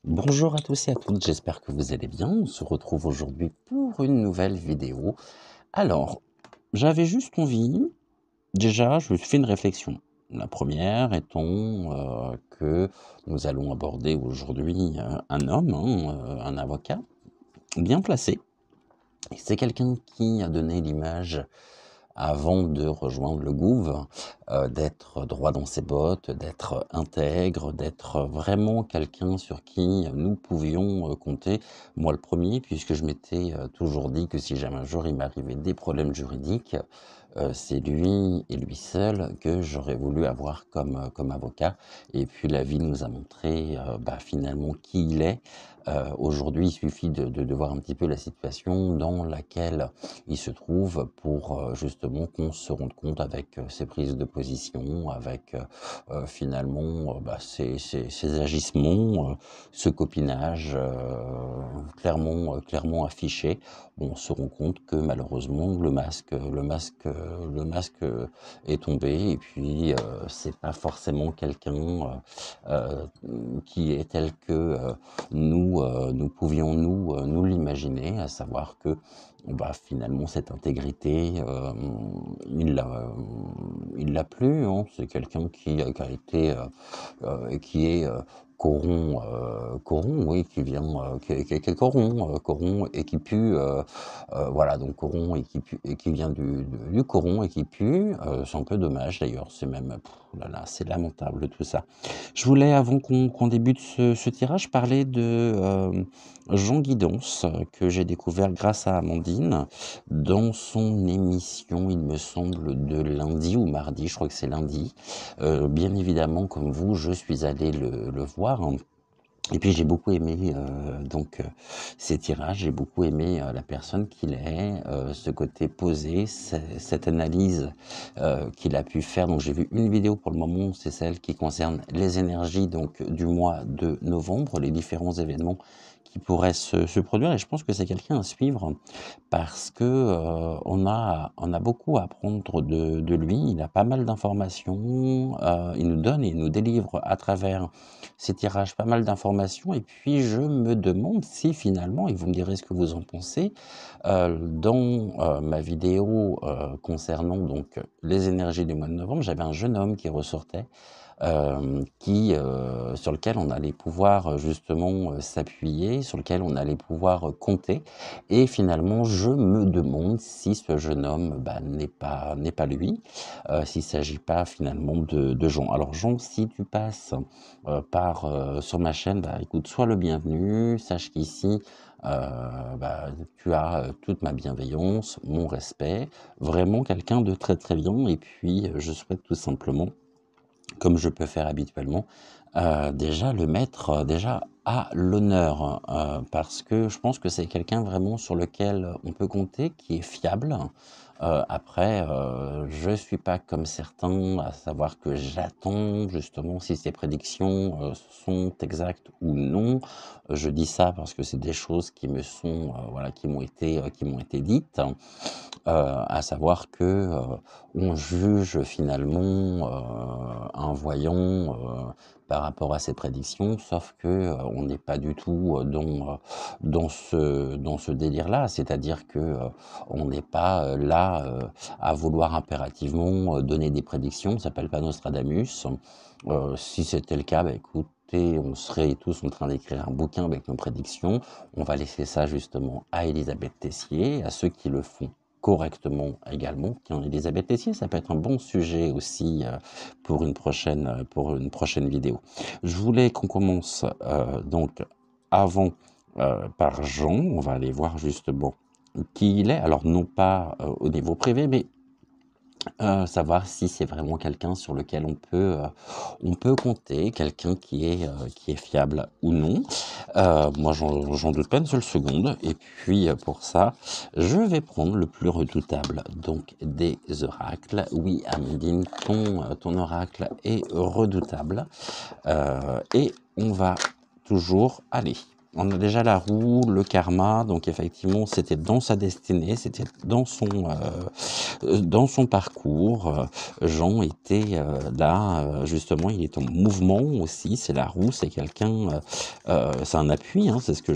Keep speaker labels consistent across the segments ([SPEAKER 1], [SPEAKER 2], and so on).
[SPEAKER 1] Bonjour à tous et à toutes, j'espère que vous allez bien. On se retrouve aujourd'hui pour une nouvelle vidéo. Alors, j'avais juste envie, déjà, je me suis fait une réflexion. La première étant que nous allons aborder aujourd'hui un homme, un avocat, bien placé. C'est quelqu'un qui a donné l'image avant de rejoindre le gouv, d'être droit dans ses bottes, d'être intègre, d'être vraiment quelqu'un sur qui nous pouvions compter. Moi le premier, puisque je m'étais toujours dit que si jamais un jour il m'arrivait des problèmes juridiques, c'est lui et lui seul que j'aurais voulu avoir comme avocat. Et puis la vie nous a montré finalement qui il est. Aujourd'hui, il suffit de voir un petit peu la situation dans laquelle il se trouve pour justement qu'on se rende compte avec ses prises de position, avec finalement ses agissements, ce copinage clairement affiché. On se rend compte que malheureusement le masque est tombé et puis c'est pas forcément quelqu'un qui est tel que nous pouvions nous l'imaginer, à savoir que finalement cette intégrité, il l'a plus, hein. C'est quelqu'un qui a été, qui est corrompt, oui, qui vient, qui est corrompt et qui pue, voilà, donc corrompt et qui pue, et qui vient du corrompt et qui pue. C'est un peu dommage d'ailleurs, c'est même, oh là là, c'est lamentable tout ça. Je voulais, avant qu'on débute ce tirage, parler de Jean Guidance, que j'ai découvert grâce à Amandine, dans son émission, il me semble, de lundi ou mardi, je crois que c'est lundi. Bien évidemment, comme vous, je suis allé le voir, hein. Et puis j'ai beaucoup aimé ces tirages, j'ai beaucoup aimé la personne qu'il est, ce côté posé, cette analyse qu'il a pu faire. Donc j'ai vu une vidéo pour le moment, c'est celle qui concerne les énergies donc du mois de novembre, les différents événements qui pourraient se produire. Et je pense que c'est quelqu'un à suivre parce que on a beaucoup à apprendre de lui. Il a pas mal d'informations, il nous donne et il nous délivre à travers ces tirages pas mal d'informations. Et puis je me demande si finalement, et vous me direz ce que vous en pensez, dans ma vidéo concernant donc les énergies du mois de novembre, j'avais un jeune homme qui ressortait, sur lequel on allait pouvoir justement s'appuyer, sur lequel on allait pouvoir compter. Et finalement, je me demande si ce jeune homme n'est pas lui, s'il ne s'agit pas finalement de Jean. Alors Jean, si tu passes sur ma chaîne, écoute, sois le bienvenu, sache qu'ici, tu as toute ma bienveillance, mon respect, vraiment quelqu'un de très très bien. Et puis je souhaite tout simplement, comme je peux faire habituellement, déjà le mettre déjà à l'honneur, parce que je pense que c'est quelqu'un vraiment sur lequel on peut compter, qui est fiable. Après, je suis pas comme certains, à savoir que j'attends justement si ces prédictions sont exactes ou non. Je dis ça parce que c'est des choses qui me sont, voilà, qui m'ont été dites. À savoir que on juge finalement un voyant par rapport à ses prédictions, sauf que on n'est pas du tout dans ce délire-là. C'est-à-dire que on n'est pas là à vouloir impérativement donner des prédictions. Ça s'appelle pas Nostradamus. Si c'était le cas, écoutez, on serait tous en train d'écrire un bouquin avec nos prédictions. On va laisser ça justement à Elisabeth Tessier, à ceux qui le font correctement également. Tiens, Elisabeth Tessier, ça peut être un bon sujet aussi pour une prochaine vidéo. Je voulais qu'on commence donc avant par Jean. On va aller voir justement qui il est. Alors non pas au niveau privé, mais savoir si c'est vraiment quelqu'un sur lequel on peut compter, quelqu'un qui est fiable ou non. Moi, j'en doute pas une seule seconde. Et puis, pour ça, je vais prendre le plus redoutable, donc des oracles. Oui, Amandine, ton oracle est redoutable. Et on va toujours aller. On a déjà la roue, le karma, donc effectivement, c'était dans sa destinée, c'était dans son parcours. Jean était là, justement, il est en mouvement aussi. C'est la roue, c'est quelqu'un, c'est un appui, hein, c'est ce que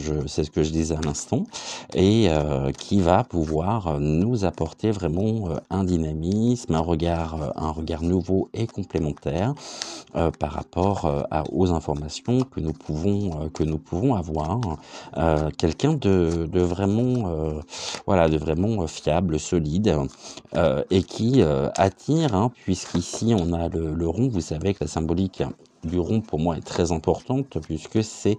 [SPEAKER 1] je disais à l'instant, et qui va pouvoir nous apporter vraiment un dynamisme, un regard nouveau et complémentaire par rapport aux informations que nous pouvons avoir. Quelqu'un de vraiment, voilà, de vraiment fiable, solide, et qui attire, hein, puisqu'ici on a le rond. Vous savez que la symbolique du rond pour moi est très importante, puisque c'est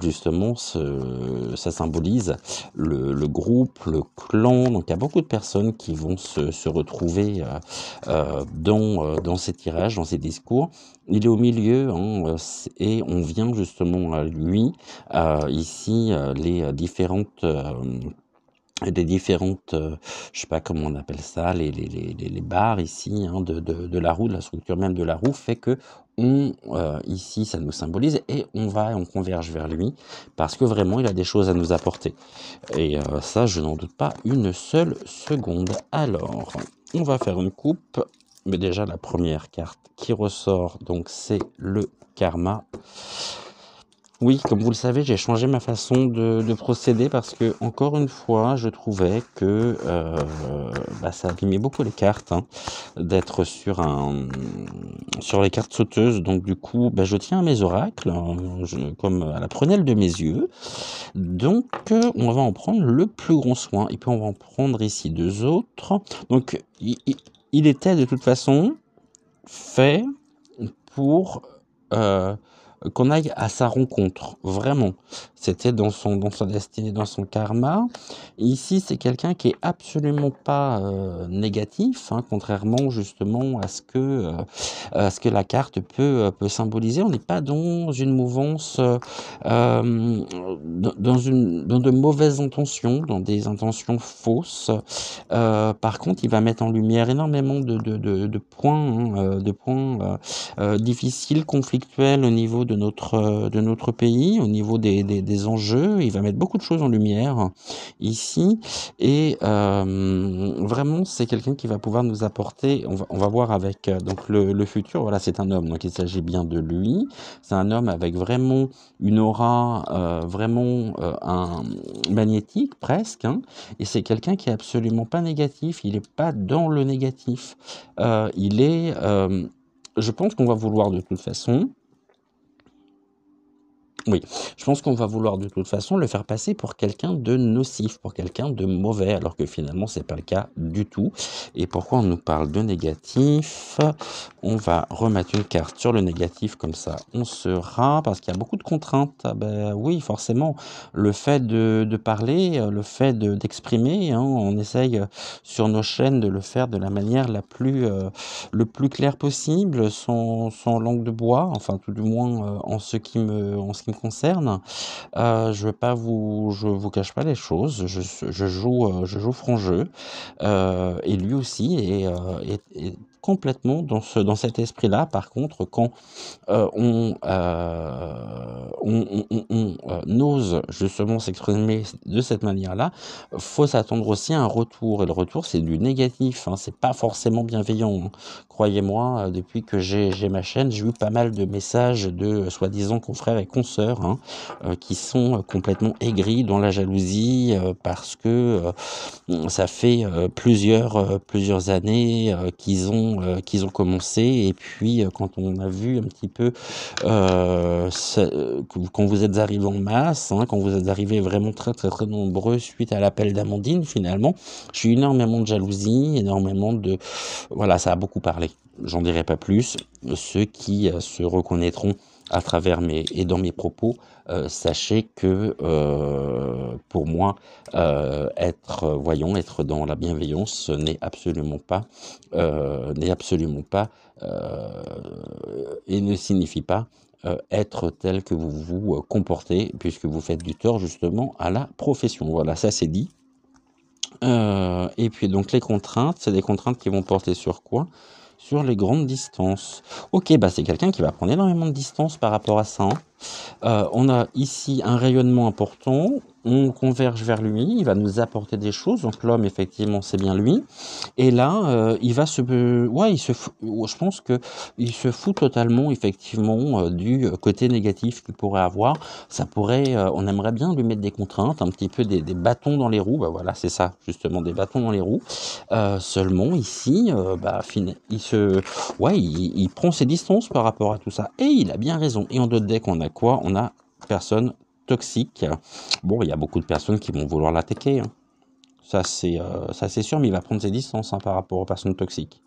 [SPEAKER 1] justement ça symbolise le groupe, le clan. Donc il y a beaucoup de personnes qui vont se retrouver dans ces tirages, dans ces discours. Il est au milieu, hein, et on vient justement à lui. Ici, les différentes, je sais pas comment on appelle ça, les barres ici, hein, de la roue, de la structure même de la roue, fait que ici, ça nous symbolise, et on converge vers lui, parce que vraiment, il a des choses à nous apporter. Et ça, je n'en doute pas une seule seconde. Alors, on va faire une coupe. Mais déjà, la première carte qui ressort, donc c'est le karma. Oui, comme vous le savez, j'ai changé ma façon de procéder parce que, encore une fois, je trouvais que ça abîmait beaucoup les cartes, hein, d'être sur les cartes sauteuses. Donc du coup, je tiens à mes oracles, hein, comme à la prunelle de mes yeux. Donc on va en prendre le plus grand soin. Et puis on va en prendre ici deux autres. Donc il était de toute façon fait pour qu'on aille à sa rencontre, vraiment. C'était dans sa destinée, dans son karma. Ici, c'est quelqu'un qui est absolument pas négatif, hein, contrairement justement à ce que la carte peut symboliser. On n'est pas dans une mouvance, dans de mauvaises intentions, dans des intentions fausses. Par contre, il va mettre en lumière énormément de points, hein, difficiles, conflictuels au niveau de notre pays, au niveau des enjeux. Il va mettre beaucoup de choses en lumière ici, et vraiment, c'est quelqu'un qui va pouvoir nous apporter. On va voir avec donc le futur. Voilà, c'est un homme, donc il s'agit bien de lui. C'est un homme avec vraiment une aura, vraiment un magnétique presque, hein, et c'est quelqu'un qui est absolument pas négatif. Il est pas dans le négatif. Il est je pense qu'on va vouloir de toute façon, oui, je pense qu'on va vouloir de toute façon le faire passer pour quelqu'un de nocif, pour quelqu'un de mauvais, alors que finalement c'est pas le cas du tout. Et pourquoi on nous parle de négatif? On va remettre une carte sur le négatif, comme ça on sera, parce qu'il y a beaucoup de contraintes. Ah ben oui, forcément, le fait de parler, le fait d'exprimer, hein, on essaye sur nos chaînes de le faire de la manière le plus claire possible, sans langue de bois, enfin tout du moins en ce qui me concerne. Je vous cache pas les choses, je joue franc jeu, et lui aussi est complètement dans cet esprit-là. Par contre, quand on ose justement s'exprimer de cette manière-là, faut s'attendre aussi à un retour. Et le retour, c'est du négatif, hein, c'est pas forcément bienveillant, hein. Croyez-moi, depuis que j'ai ma chaîne, j'ai eu pas mal de messages de soi-disant confrères et consoeurs, hein, qui sont complètement aigris dans la jalousie, parce que ça fait plusieurs années qu'ils ont commencé. Et puis quand on a vu un petit peu quand vous êtes arrivés en masse, hein, quand vous êtes arrivés vraiment très très très nombreux suite à l'appel d'Amandine, finalement, j'ai eu énormément de jalousie, énormément de... Voilà, ça a beaucoup parlé. J'en dirai pas plus. Ceux qui se reconnaîtront à travers et dans mes propos, sachez que pour moi, être voyant, être dans la bienveillance n'est absolument pas et ne signifie pas être tel que vous vous comportez, puisque vous faites du tort justement à la profession. Voilà, ça c'est dit. Et puis donc les contraintes, c'est des contraintes qui vont porter sur quoi? Sur les grandes distances. Ok, bah c'est quelqu'un qui va prendre énormément de distance par rapport à ça, hein. On a ici un rayonnement important, on converge vers lui, il va nous apporter des choses, donc l'homme effectivement c'est bien lui. Et là, il va ouais, il se fout, je pense que il se fout totalement effectivement du côté négatif qu'il pourrait avoir. Ça pourrait, on aimerait bien lui mettre des contraintes, un petit peu des bâtons dans les roues. Bah voilà, c'est ça justement, des bâtons dans les roues. Seulement ici, bah, ouais, il prend ses distances par rapport à tout ça. Et il a bien raison. Et en d'autres decks, on a quoi? On a personne toxique. Bon, il y a beaucoup de personnes qui vont vouloir l'attaquer, hein. Ça c'est sûr, mais il va prendre ses distances, hein, par rapport aux personnes toxiques.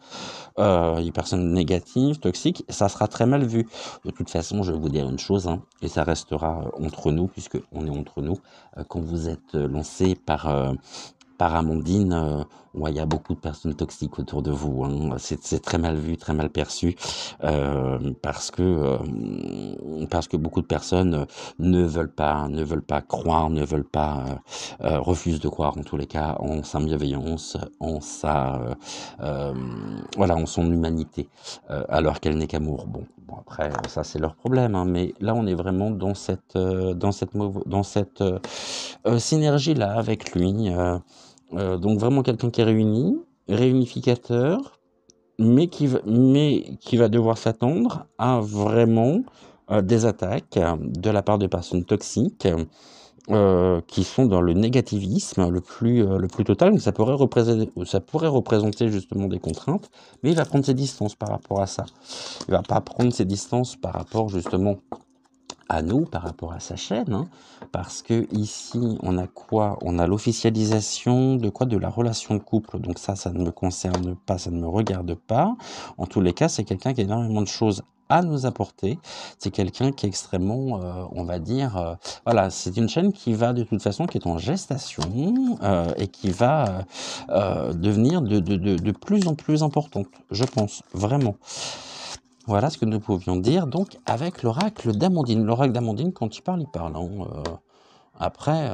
[SPEAKER 1] Les personnes négatives, toxiques, ça sera très mal vu. De toute façon, je vais vous dire une chose, hein, et ça restera entre nous, puisque on est entre nous. Quand vous êtes lancé par Amandine, ouais, il y a beaucoup de personnes toxiques autour de vous, hein. C'est très mal vu, très mal perçu, parce que beaucoup de personnes ne veulent pas croire, ne veulent pas, refusent de croire en tous les cas en sa bienveillance, voilà, en son humanité, alors qu'elle n'est qu'amour. Bon après, ça c'est leur problème, hein, mais là on est vraiment dans cette synergie-là avec lui. Donc vraiment quelqu'un qui est réunificateur, mais qui va devoir s'attendre à vraiment des attaques de la part de personnes toxiques qui sont dans le négativisme le plus total. Donc ça pourrait représenter justement des contraintes, mais il va prendre ses distances par rapport à ça. Il va pas prendre ses distances par rapport justement à nous, par rapport à sa chaîne, hein, parce que ici on a quoi? On a l'officialisation de quoi? De la relation de couple. Donc ça ne me concerne pas, ça ne me regarde pas. En tous les cas, c'est quelqu'un qui a énormément de choses à nous apporter. C'est quelqu'un qui est extrêmement, on va dire, voilà, c'est une chaîne qui va de toute façon, qui est en gestation et qui va devenir de plus en plus importante, je pense, vraiment. Voilà ce que nous pouvions dire donc avec l'oracle d'Amandine. L'oracle d'Amandine, quand il parle, hein, après,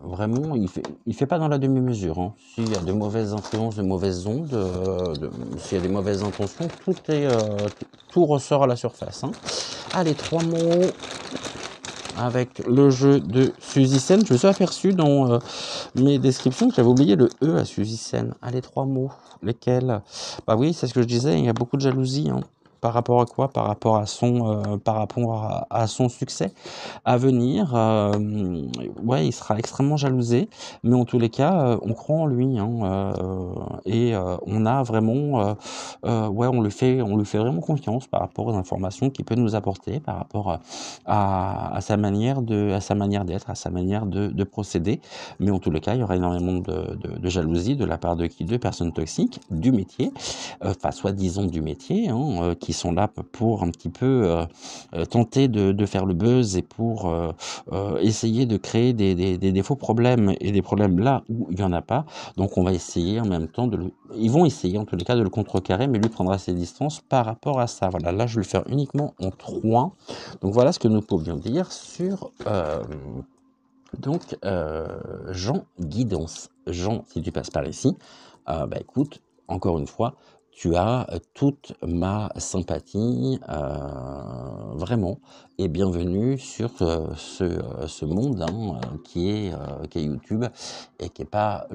[SPEAKER 1] vraiment, il fait pas dans la demi-mesure, hein. S'il y a de mauvaises influences, de mauvaises ondes, s'il y a des mauvaises intentions, tout ressort à la surface, hein. Allez, 3 mots avec le jeu de Suzy Sen. Je me suis aperçu dans mes descriptions que j'avais oublié le E à Suzy Sen. Allez, 3 mots. Lesquels? Bah oui, c'est ce que je disais, il y a beaucoup de jalousie, hein. Par rapport à quoi? Par rapport à son succès à venir. Ouais, il sera extrêmement jalousé, mais en tous les cas, on croit en lui, hein, et on a vraiment, ouais, on lui fait vraiment confiance par rapport aux informations qu'il peut nous apporter, par rapport à sa manière d'être, à sa manière de procéder. Mais en tous les cas, il y aura énormément de jalousie de la part de qui? De personnes toxiques du métier, enfin soi-disant du métier, hein, qui sont là pour un petit peu tenter de faire le buzz et pour essayer de créer des faux problèmes et des problèmes là où il n'y en a pas. Donc on va essayer en même temps ils vont essayer en tous les cas de le contrecarrer, mais lui prendra ses distances par rapport à ça. Voilà, là je vais le faire uniquement en 3. Donc voilà ce que nous pouvions dire sur Jean Guidance. Jean, si tu passes par ici, bah écoute, encore une fois, tu as toute ma sympathie, vraiment, et bienvenue sur ce monde, hein, qui est YouTube et qui est pas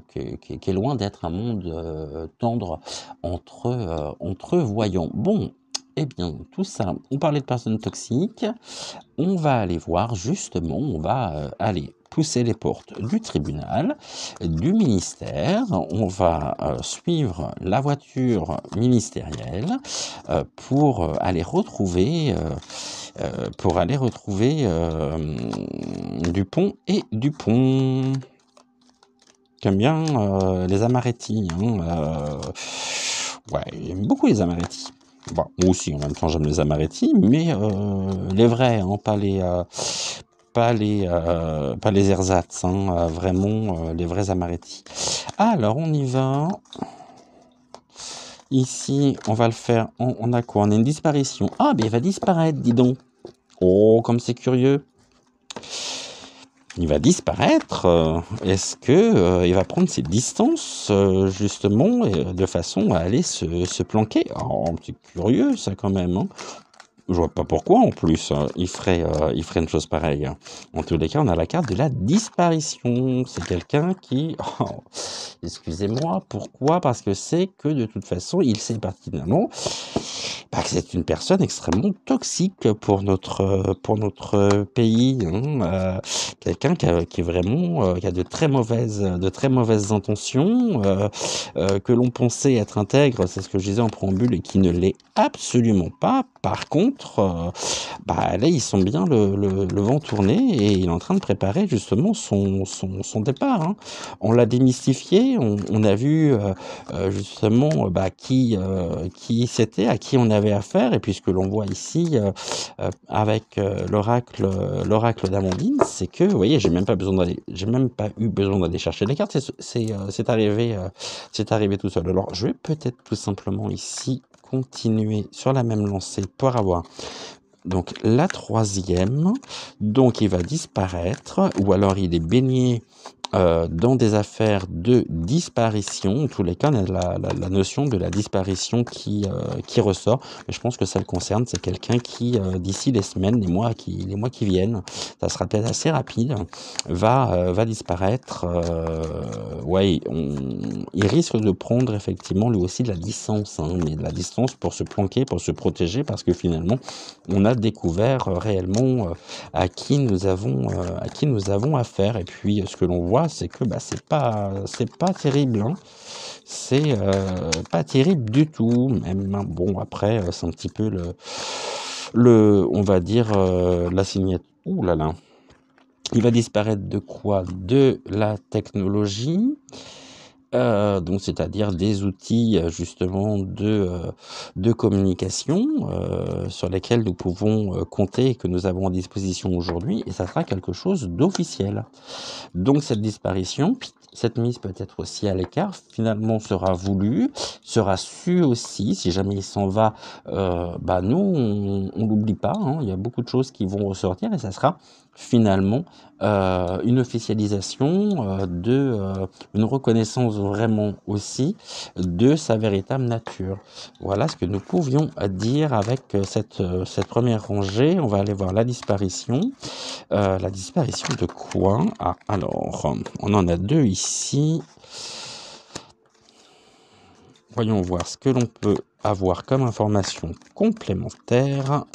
[SPEAKER 1] qui est loin d'être un monde tendre entre voyants. Bon, eh bien, tout ça, on parlait de personnes toxiques. On va aller voir justement, on va aller pousser les portes du tribunal, du ministère, on va suivre la voiture ministérielle pour aller retrouver Dupont et Dupont. J'aime bien les Amaretti, hein, ouais, j'aime beaucoup les Amaretti. Bon, moi aussi, en même temps, j'aime les amaretti, mais les vrais, hein, pas les ersatz, hein, vraiment les vrais amaretti. Alors, on y va. Ici, on va le faire. On a quoi? On a une disparition. Ah, mais il va disparaître, dis donc. Oh, comme c'est curieux. Il va disparaître. Est-ce que il va prendre ses distances, justement, de façon à aller se planquer? Oh, c'est curieux, ça, quand même, hein. Je vois pas pourquoi en plus il ferait une chose pareille, hein. En tous les cas, on a la carte de la disparition. C'est quelqu'un qui, oh, excusez-moi, pourquoi? Parce que c'est que de toute façon, il sait pertinemment que c'est une personne extrêmement toxique pour notre pays, hein. Quelqu'un qui est vraiment qui a de très mauvaises intentions, que l'on pensait être intègre, c'est ce que je disais en préambule, et qui ne l'est absolument pas. Par contre, là, il sent bien le vent tourner et il est en train de préparer justement son départ, hein. On l'a démystifié, on a vu justement qui c'était, à qui on avait affaire, et puis ce que l'on voit ici avec l'oracle d'Amandine, c'est que, vous voyez, j'ai même pas eu besoin d'aller chercher les cartes, c'est arrivé tout seul. Alors, je vais peut-être tout simplement ici continuer sur la même lancée pour avoir donc la troisième. Donc il va disparaître, ou alors il est baigné dans des affaires de disparition. En tous les cas, on a la notion de la disparition qui ressort. Mais je pense que ça le concerne. C'est quelqu'un qui, d'ici les semaines, les mois qui viennent, ça sera peut-être assez rapide, va disparaître. Ouais, il risque de prendre effectivement lui aussi de la distance, hein, mais de la distance pour se planquer, pour se protéger, parce que finalement, on a découvert réellement à qui nous avons affaire. Et puis, ce que l'on voit, c'est que c'est pas terrible, hein. C'est pas terrible du tout, même, hein. Bon, après, c'est un petit peu on va dire, la signature. Ouh là là. Il va disparaître de quoi? De la technologie. Donc c'est-à-dire des outils justement de communication sur lesquels nous pouvons compter et que nous avons à disposition aujourd'hui, et ça sera quelque chose d'officiel. Donc cette disparition, cette mise peut-être aussi à l'écart, finalement sera voulue, sera su aussi. Si jamais il s'en va, nous on l'oublie pas, hein. Il y a beaucoup de choses qui vont ressortir, et ça sera finalement une officialisation une reconnaissance vraiment aussi de sa véritable nature. Voilà ce que nous pouvions dire avec cette première rangée. On va aller voir la disparition. La disparition de quoi? Ah, alors, on en a deux ici. Voyons voir ce que l'on peut avoir comme information complémentaire.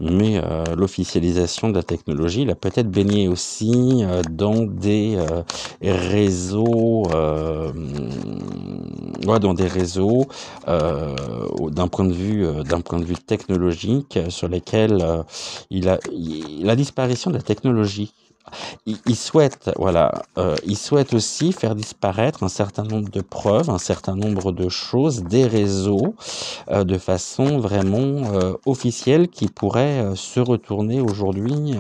[SPEAKER 1] Mais l'officialisation de la technologie, il a peut-être baigné aussi dans des réseaux, d'un point de vue technologique, sur lesquels la disparition de la technologie. Il souhaite, il souhaite aussi faire disparaître un certain nombre de preuves, un certain nombre de choses, des réseaux, de façon vraiment officielle, qui pourraient se retourner aujourd'hui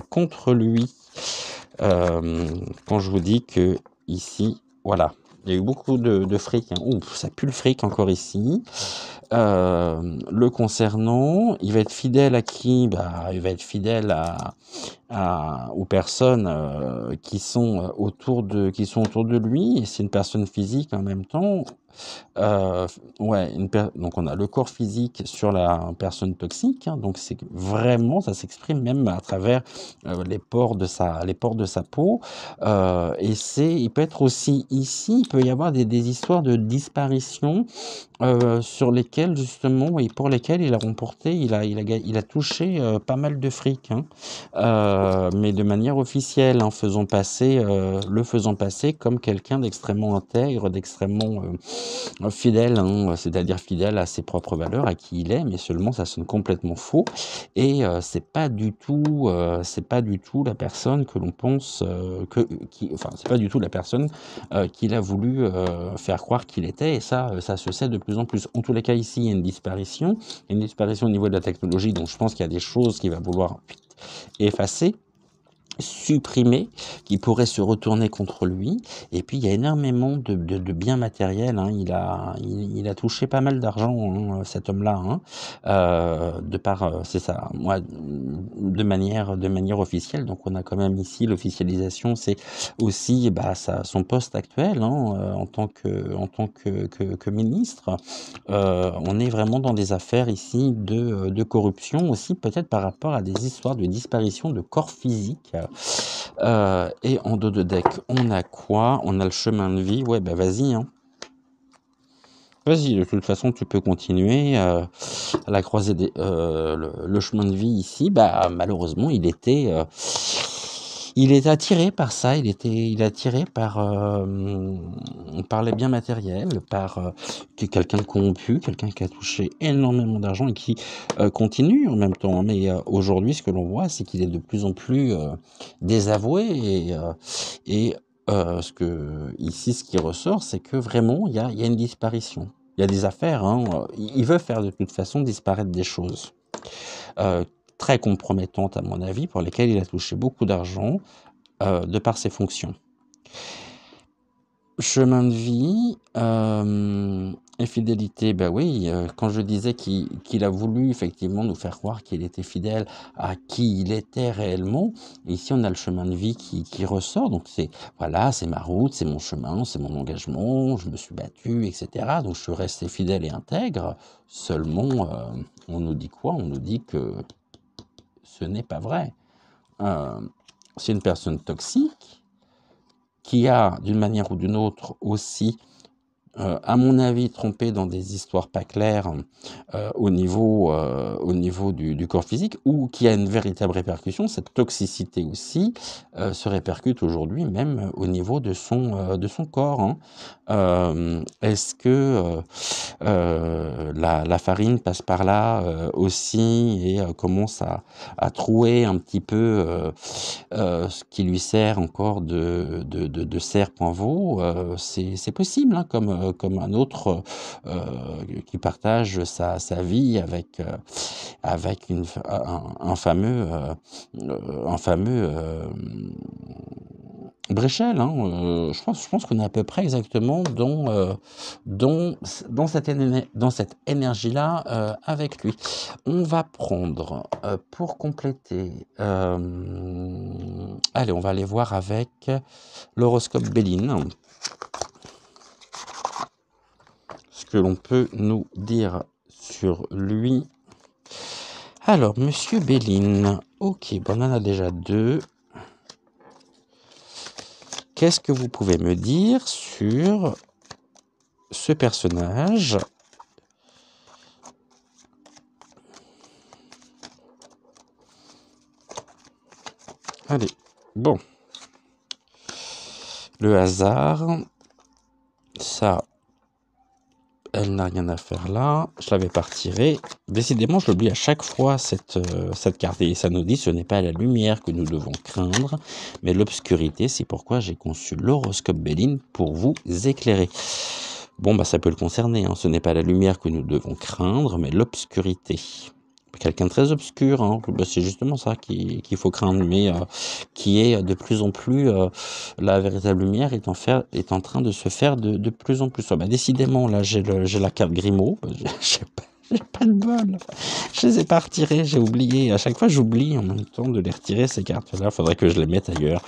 [SPEAKER 1] contre lui. Quand je vous dis que ici, voilà, il y a eu beaucoup de fric, hein. Ouh, ça pue le fric encore ici. Le concernant, il va être fidèle à qui? Il va être fidèle aux personnes qui sont autour de lui, et c'est une personne physique en même temps. Ouais, donc on a le corps physique sur la personne toxique, hein. Donc c'est vraiment, ça s'exprime même à travers les pores de sa peau. Et il peut être aussi ici, il peut y avoir des histoires de disparition sur lesquelles justement, et pour lesquelles il a remporté, il a touché pas mal de fric, hein. mais de manière officielle, en faisant passer, le faisant passer comme quelqu'un d'extrêmement intègre, d'extrêmement fidèle, hein, c'est-à-dire fidèle à ses propres valeurs, à qui il est, mais seulement ça sonne complètement faux. Et c'est pas du tout la personne que l'on pense enfin, c'est pas du tout la personne qu'il a voulu faire croire qu'il était, et ça se sait de plus en plus. En tous les cas, ici, il y a une disparition au niveau de la technologie, donc je pense qu'il y a des choses qu'il va vouloir effacer, supprimer, qui pourrait se retourner contre lui. Et puis il y a énormément de biens matériels, hein. Il a touché pas mal d'argent, hein, cet homme-là, hein, de par c'est ça, moi, de manière officielle. Donc on a quand même ici l'officialisation, c'est aussi son poste actuel, hein, en tant que ministre. On est vraiment dans des affaires ici de corruption aussi, peut-être par rapport à des histoires de disparition de corps physiques. Et en dos de deck, on a quoi? On a le chemin de vie. Ouais, vas-y, hein. Vas-y, de toute façon, tu peux continuer à la croisée le chemin de vie ici. Malheureusement, il était attiré par ça. Il est attiré par les biens matériels, par quelqu'un de corrompu, quelqu'un qui a touché énormément d'argent et qui continue en même temps. Mais aujourd'hui, ce que l'on voit, c'est qu'il est de plus en plus désavoué et ce qui ressort, c'est que vraiment, il y a une disparition. Il y a des affaires, hein, il veut faire de toute façon disparaître des choses très compromettantes, à mon avis, pour lesquelles il a touché beaucoup d'argent de par ses fonctions. Chemin de vie et fidélité, oui, quand je disais qu'il a voulu effectivement nous faire croire qu'il était fidèle à qui il était réellement, ici on a le chemin de vie qui ressort, donc c'est ma route, c'est mon chemin, c'est mon engagement, je me suis battu, etc. Donc je suis resté fidèle et intègre, seulement on nous dit quoi? On nous dit que ce n'est pas vrai. C'est une personne toxique, qui a, d'une manière ou d'une autre, aussi, à mon avis, trompé dans des histoires pas claires au niveau du corps physique, ou qui a une véritable répercussion. Cette toxicité aussi se répercute aujourd'hui même au niveau de son corps, hein. Est-ce que la farine passe par là aussi et commence à trouer un petit peu ce qui lui sert encore de serre-point-veau? C'est possible, hein, comme un autre qui partage sa vie avec un fameux Bréchel, hein. Je pense qu'on est à peu près exactement dans cette énergie-là avec lui. On va prendre pour compléter. Allez, on va aller voir avec l'horoscope Béline. Ce que l'on peut nous dire sur lui. Alors, Monsieur Béline. Ok, on en a déjà deux. Qu'est-ce que vous pouvez me dire sur ce personnage? Allez, bon. Le hasard, ça, elle n'a rien à faire là. Je l'avais pas retiré. Décidément, je l'oublie à chaque fois, cette carte. Et ça nous dit, ce n'est pas la lumière que nous devons craindre, mais l'obscurité. C'est pourquoi j'ai conçu l'horoscope Béline pour vous éclairer. Bon, ça peut le concerner, hein. Ce n'est pas la lumière que nous devons craindre, mais l'obscurité. Quelqu'un de très obscur, hein. C'est justement ça qu'il faut craindre, mais qui est de plus en plus, la véritable lumière est en train de se faire de plus en plus. Décidément, là, j'ai la carte Grimaud. J'ai pas de bol. Je les ai pas retirées, j'ai oublié. À chaque fois, j'oublie en même temps de les retirer, ces cartes-là. Faudrait que je les mette ailleurs.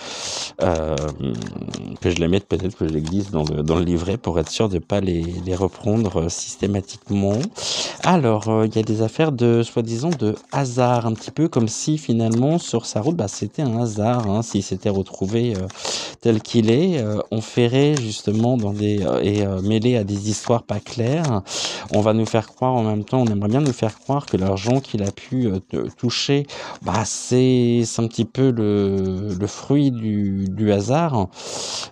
[SPEAKER 1] Que je les mette, peut-être que je les glisse dans le livret pour être sûr de pas les reprendre systématiquement. Alors, il y a des affaires de soi-disant de hasard, un petit peu comme si finalement sur sa route, bah, c'était un hasard, hein, s'il s'était retrouvé, tel qu'il est, enferré justement dans des, mêlé à des histoires pas claires. On va nous faire croire en même temps, on aimerait bien nous faire croire que l'argent qu'il a pu, toucher, bah, c'est un petit peu le fruit du hasard.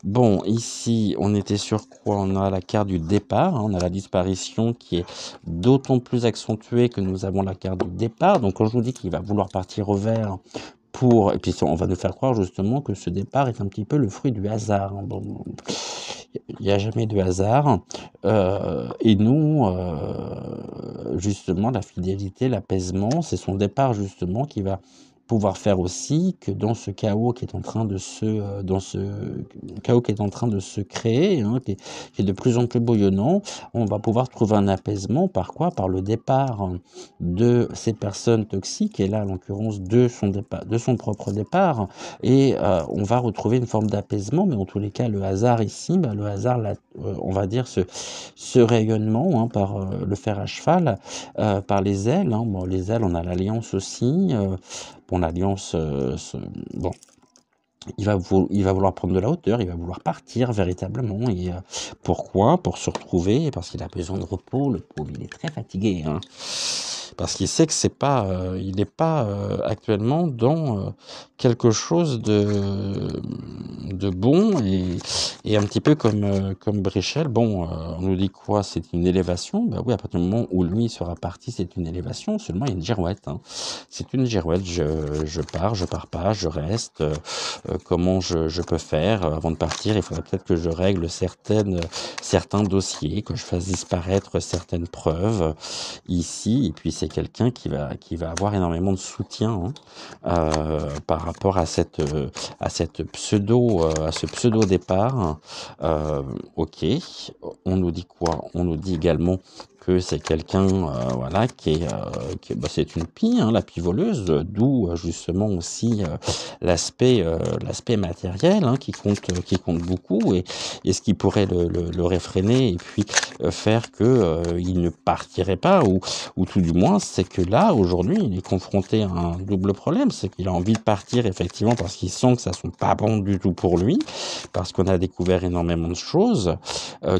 [SPEAKER 1] Bon, ici, on était sur quoi? On a la carte du départ, hein, on a la disparition qui est d'autant plus accentuée que nous avons la carte du départ. Donc, quand je vous dis qu'il va vouloir partir au vert et puis on va nous faire croire justement que ce départ est un petit peu le fruit du hasard, hein. Bon, il n'y a jamais de hasard. Et nous, justement, la fidélité, l'apaisement, c'est son départ justement qui va pouvoir faire aussi que dans ce chaos qui est en train de se créer, hein, qui est de plus en plus bouillonnant, on va pouvoir trouver un apaisement. Par quoi? Par le départ de ces personnes toxiques, et là, en l'occurrence, de son propre départ, et on va retrouver une forme d'apaisement. Mais en tous les cas, le hasard ici, bah, le hasard, on va dire ce rayonnement, hein, par le fer à cheval, par les ailes, hein. Bon, les ailes, on a l'alliance aussi. Bon, l'alliance, bon, il va vouloir prendre de la hauteur, il va vouloir partir véritablement. Et pourquoi? Pour se retrouver, parce qu'il a besoin de repos. Le pauvre, il est très fatigué, hein, parce qu'il sait que c'est pas, il n'est pas actuellement dans quelque chose de bon, et un petit peu comme Brichel. Bon, on nous dit quoi? C'est une élévation. Bah oui, à partir du moment où lui sera parti, c'est une élévation. Seulement, il y a une girouette, hein. C'est une girouette. Je pars pas, je reste. Comment je peux faire avant de partir? Il faudrait peut-être que je règle certains dossiers, que je fasse disparaître certaines preuves ici. Et puis c'est quelqu'un qui va avoir énormément de soutien, hein, par rapport à ce pseudo départ. Ok, on nous dit quoi? On nous dit également que c'est quelqu'un, voilà, bah, c'est une pie, hein, la pie voleuse, d'où justement aussi l'aspect matériel, hein, qui compte beaucoup, et ce qui pourrait le réfréner, et puis faire que il ne partirait pas, ou tout du moins, c'est que là, aujourd'hui, il est confronté à un double problème. C'est qu'il a envie de partir, effectivement, parce qu'il sent que ça ne sont pas bon du tout pour lui, parce qu'on a découvert énormément de choses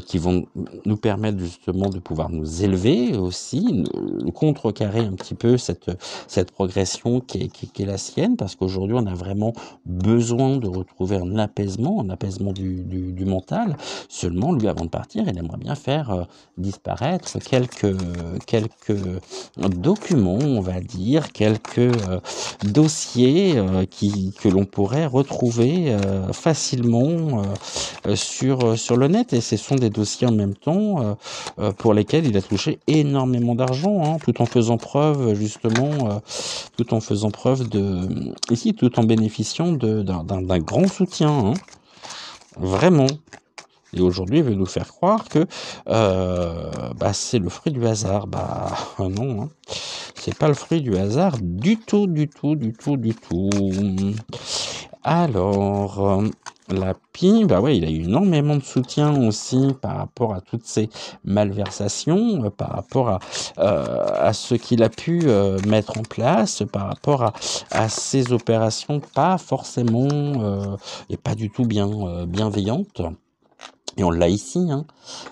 [SPEAKER 1] qui vont nous permettre justement de pouvoir nous élever aussi, contrecarrer un petit peu cette progression qui est la sienne, parce qu'aujourd'hui, on a vraiment besoin de retrouver un apaisement du mental. Seulement, lui, avant de partir, il aimerait bien faire disparaître quelques documents, on va dire, quelques dossiers que l'on pourrait retrouver facilement sur le net. Et ce sont des dossiers en même temps pour lesquels il a touché énormément d'argent, hein, tout en faisant preuve justement, tout en bénéficiant d'un grand soutien, hein, vraiment. Et aujourd'hui, il veut nous faire croire que bah, c'est le fruit du hasard. Bah non, hein. C'est pas le fruit du hasard du tout, du tout, du tout, du tout. Alors, la pie, bah ouais, il a eu énormément de soutien aussi par rapport à toutes ces malversations, par rapport à ce qu'il a pu mettre en place, par rapport à ces opérations pas forcément et pas du tout bienveillantes. Et on l'a ici, hein.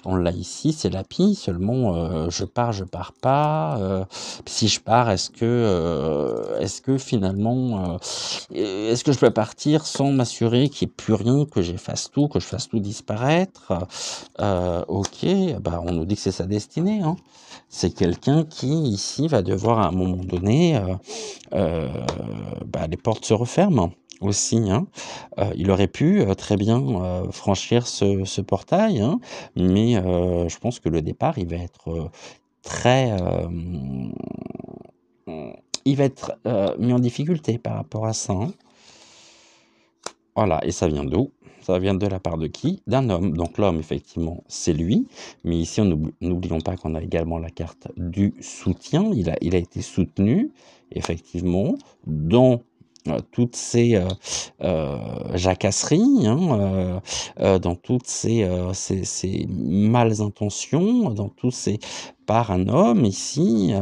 [SPEAKER 1] On l'a ici, c'est la pie. Seulement, je pars pas. Si je pars, est-ce que finalement, est-ce que je peux partir sans m'assurer qu'il n'y ait plus rien, que je fasse tout disparaître? Ok, bah on nous dit que c'est sa destinée, hein. C'est quelqu'un qui ici va devoir à un moment donné, bah, les portes se referment aussi, hein. Il aurait pu très bien franchir ce portail, hein, mais je pense que le départ, il va être très... il va être mis en difficulté par rapport à ça, hein. Voilà, et ça vient d'où? Ça vient de la part de qui? D'un homme. Donc l'homme, effectivement, c'est lui. Mais ici, n'oublions pas qu'on a également la carte du soutien. Il a été soutenu, effectivement, dans toutes ces jacasseries, hein, dans toutes ces mâles intentions, dans tous ces par un homme ici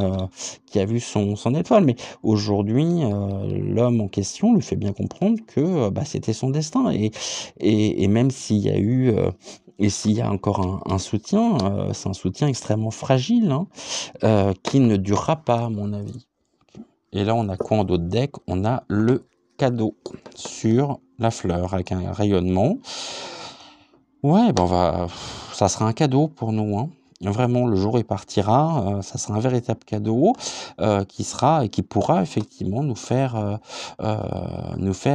[SPEAKER 1] qui a vu son étoile. Mais aujourd'hui, l'homme en question lui fait bien comprendre que bah, c'était son destin. Et même s'il y a eu et s'il y a encore un soutien, c'est un soutien extrêmement fragile, hein, qui ne durera pas, à mon avis. Et là, on a quoi en dos de deck? On a le cadeau sur la fleur avec un rayonnement. Ouais, ben ça sera un cadeau pour nous, hein. Vraiment, le jour où il partira, ça sera un véritable cadeau qui sera et qui pourra effectivement nous faire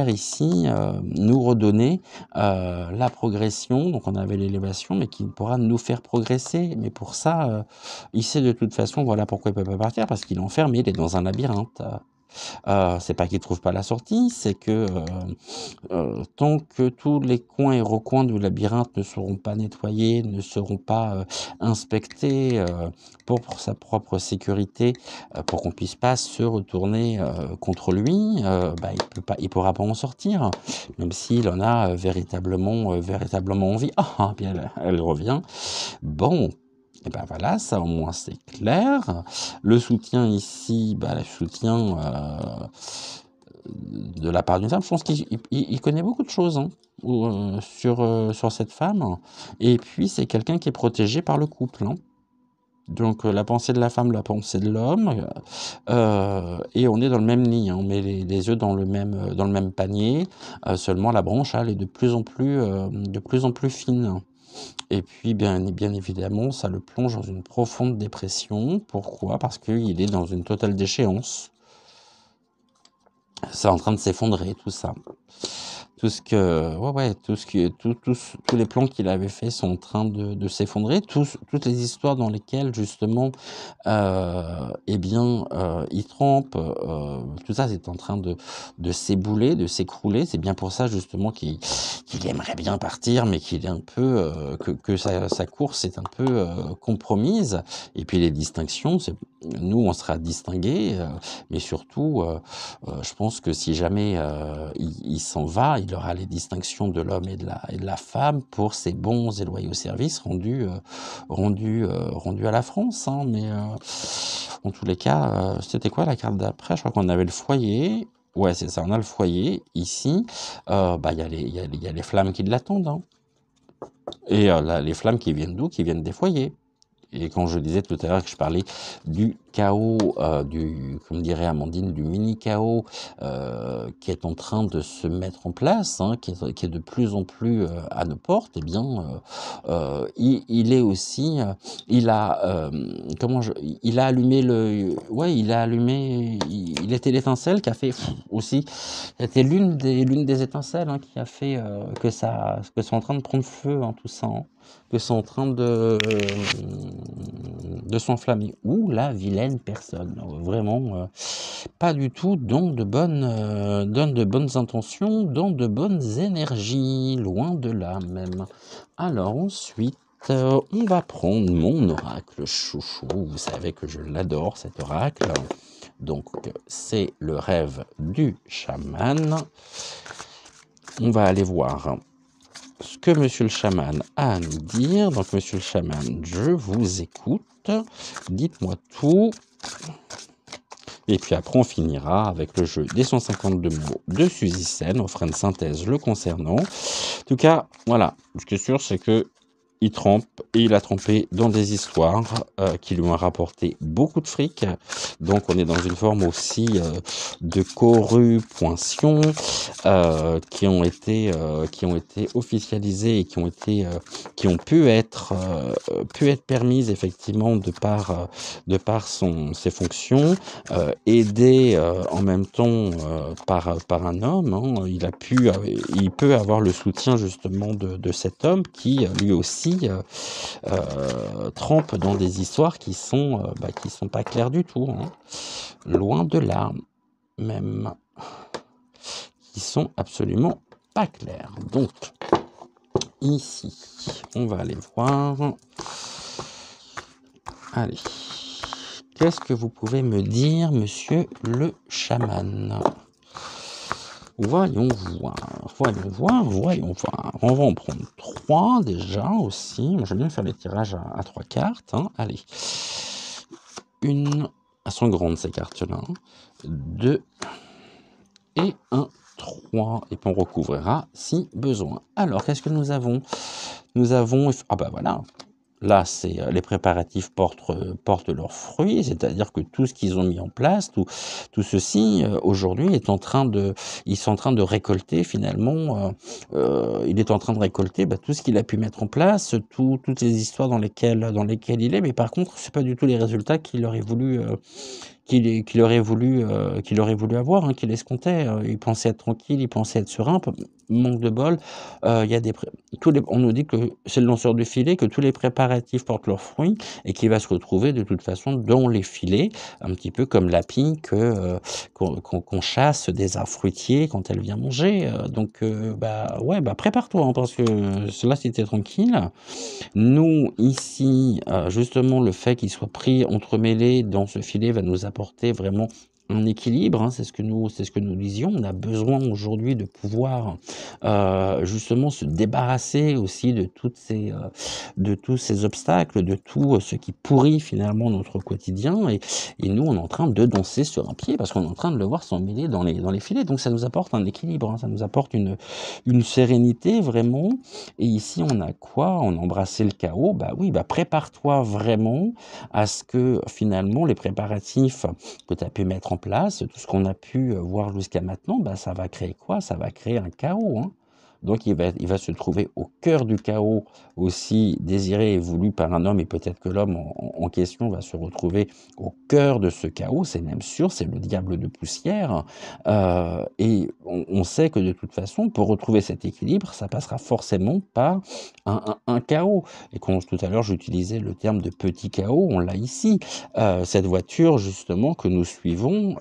[SPEAKER 1] ici, nous redonner la progression. Donc on avait l'élévation, mais qui pourra nous faire progresser. Mais pour ça, il sait de toute façon, voilà pourquoi il peut pas partir, parce qu'il est enfermé, il est dans un labyrinthe. C'est pas qu'il trouve pas la sortie, c'est que tant que tous les coins et recoins du labyrinthe ne seront pas nettoyés, ne seront pas inspectés pour sa propre sécurité, pour qu'on puisse pas se retourner contre lui, bah, il pourra pas en sortir, même s'il en a véritablement envie. Ah, bien, elle revient. Bon. Et ben voilà, ça au moins c'est clair. Le soutien ici, bah, le soutien de la part d'une femme, je pense qu'il connaît beaucoup de choses hein, sur cette femme. Et puis c'est quelqu'un qui est protégé par le couple. Hein. Donc la pensée de la femme, la pensée de l'homme, et on est dans le même nid, hein, on met les œufs dans le même panier, seulement la branche elle est de plus en plus fine. Et puis bien évidemment, ça le plonge dans une profonde dépression. Pourquoi? Parce qu'il est dans une totale déchéance. C'est en train de s'effondrer tout ça. Tout ce que, ouais, tous les plans qu'il avait fait sont en train de s'effondrer. Toutes les histoires dans lesquelles justement, eh bien, il trempe, tout ça c'est en train de s'ébouler, de s'écrouler. C'est bien pour ça justement qu'il aimerait bien partir, mais qu'il est un peu que sa course est un peu compromise. Et puis les distinctions, nous on sera distingués, mais surtout, je pense que si jamais il s'en va, il aura les distinctions de l'homme et de la femme pour ses bons et loyaux services rendus à la France. Hein, mais en tous les cas, c'était quoi la carte d'après? Je crois qu'on avait le foyer. Ouais, c'est ça, on a le foyer ici. Bah, il y a les flammes qui l'attendent. Hein. Et les flammes qui viennent d'où? Qui viennent des foyers. Et quand je disais tout à l'heure que je parlais du chaos, comme dirait Amandine, du mini-chaos qui est en train de se mettre en place, hein, qui est de plus en plus à nos portes, eh bien, il est aussi, il a allumé il était l'étincelle qui a fait aussi, c'était l'une des étincelles hein, qui a fait que c'est en train de prendre feu, hein, tout ça. Hein. Que sont en train de s'enflammer. Ou la vilaine personne. Vraiment, pas du tout dans de bonnes intentions, dans de bonnes énergies, loin de là même. Alors ensuite, on va prendre mon oracle chouchou. Vous savez que je l'adore cet oracle. Donc c'est le rêve du chaman. On va aller voir ce que monsieur le chaman a à nous dire. Donc monsieur le chaman, je vous écoute, dites-moi tout. Et puis après on finira avec le jeu des 152 mots de Suzy Sen, on fera une synthèse le concernant. En tout cas, voilà, ce qui est sûr c'est que il trempe et il a trempé dans des histoires qui lui ont rapporté beaucoup de fric. Donc on est dans une forme aussi de corruption qui ont été officialisées et qui ont pu être permises effectivement de par ses fonctions, aidées en même temps par un homme. Hein. Il peut avoir le soutien justement de cet homme qui lui aussi trempe dans des histoires qui sont pas claires du tout, hein. Loin de là, même, qui sont absolument pas claires. Donc, ici, on va aller voir. Allez, qu'est-ce que vous pouvez me dire, monsieur le chaman? Voyons voir. On va en prendre 3 déjà aussi. Moi, j'aime bien faire les tirages à 3 cartes. Hein. Allez. Elles sont grandes ces cartes-là. 2 et 1, 3. Et puis on recouvrira si besoin. Alors, qu'est-ce que nous avons? Nous avons... Ah bah voilà. Là, c'est les préparatifs portent leurs fruits, c'est-à-dire que tout ce qu'ils ont mis en place, tout ceci, aujourd'hui, ils sont en train de récolter finalement, il est en train de récolter tout ce qu'il a pu mettre en place, toutes les histoires dans lesquelles il est, mais par contre, c'est pas du tout les résultats qu'il aurait voulu, qu'il aurait voulu avoir, hein, qu'il escomptait. Il pensait être tranquille, il pensait être serein. Manque de bol, il y a on nous dit que c'est le lanceur du filet, que tous les préparatifs portent leurs fruits et qu'il va se retrouver de toute façon dans les filets, un petit peu comme la pie qu'on chasse des arbres fruitiers quand elle vient manger. Donc, prépare-toi, hein, parce que cela, c'était tranquille. Nous, ici, justement, le fait qu'il soit pris, entremêlé dans ce filet va nous apporter vraiment un équilibre, hein, c'est ce que nous disions. On a besoin aujourd'hui de pouvoir justement se débarrasser aussi de tous ces obstacles, de tout ce qui pourrit finalement notre quotidien. Et nous, on est en train de danser sur un pied parce qu'on est en train de le voir s'emmêler dans les filets. Donc ça nous apporte un équilibre, hein, ça nous apporte une sérénité vraiment. Et ici, on a quoi? On a embrassé le chaos. Bah oui, prépare-toi vraiment à ce que finalement les préparatifs que tu as pu mettre en place, tout ce qu'on a pu voir jusqu'à maintenant, ça va créer quoi? Ça va créer un chaos, hein. Donc il va se trouver au cœur du chaos aussi désiré et voulu par un homme, et peut-être que l'homme en question va se retrouver au cœur de ce chaos, c'est même sûr, c'est le diable de poussière. Et on sait que de toute façon, pour retrouver cet équilibre, ça passera forcément par un chaos. Et quand tout à l'heure j'utilisais le terme de petit chaos, on l'a ici. Cette voiture justement que nous suivons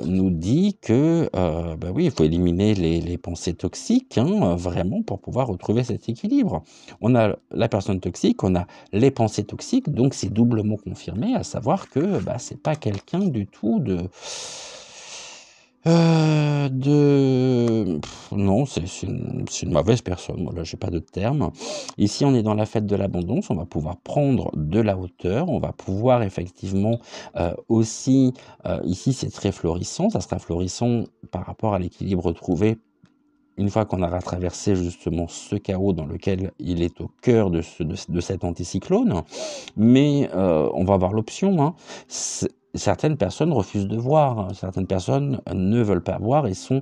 [SPEAKER 1] nous dit que oui, il faut éliminer les pensées toxiques, hein, vraiment, pour pouvoir retrouver cet équilibre. On a la personne toxique, on a les pensées toxiques, donc c'est doublement confirmé, à savoir que c'est pas quelqu'un du tout non, c'est une mauvaise personne. Voilà, j'ai pas d'autre terme. Ici, on est dans la fête de l'abondance. On va pouvoir prendre de la hauteur. On va pouvoir effectivement aussi. Ici, c'est très florissant. Ça sera florissant par rapport à l'équilibre trouvé une fois qu'on aura traversé justement ce chaos dans lequel il est au cœur de cet anticyclone. Mais on va avoir l'option, hein. Certaines personnes refusent de voir, hein. Certaines personnes ne veulent pas voir et sont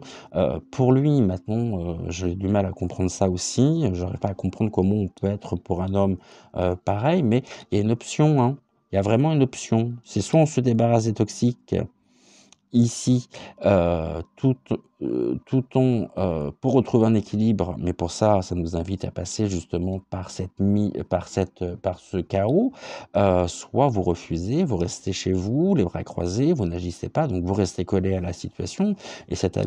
[SPEAKER 1] pour lui. Maintenant, j'ai du mal à comprendre ça aussi. J'arrive pas à comprendre comment on peut être pour un homme pareil, mais il y a une option, hein. Il y a vraiment une option. C'est soit on se débarrasse des toxiques ici, pour retrouver un équilibre, mais pour ça, ça nous invite à passer justement par ce chaos. Soit vous refusez, vous restez chez vous, les bras croisés, vous n'agissez pas, donc vous restez collé à la situation. Et cette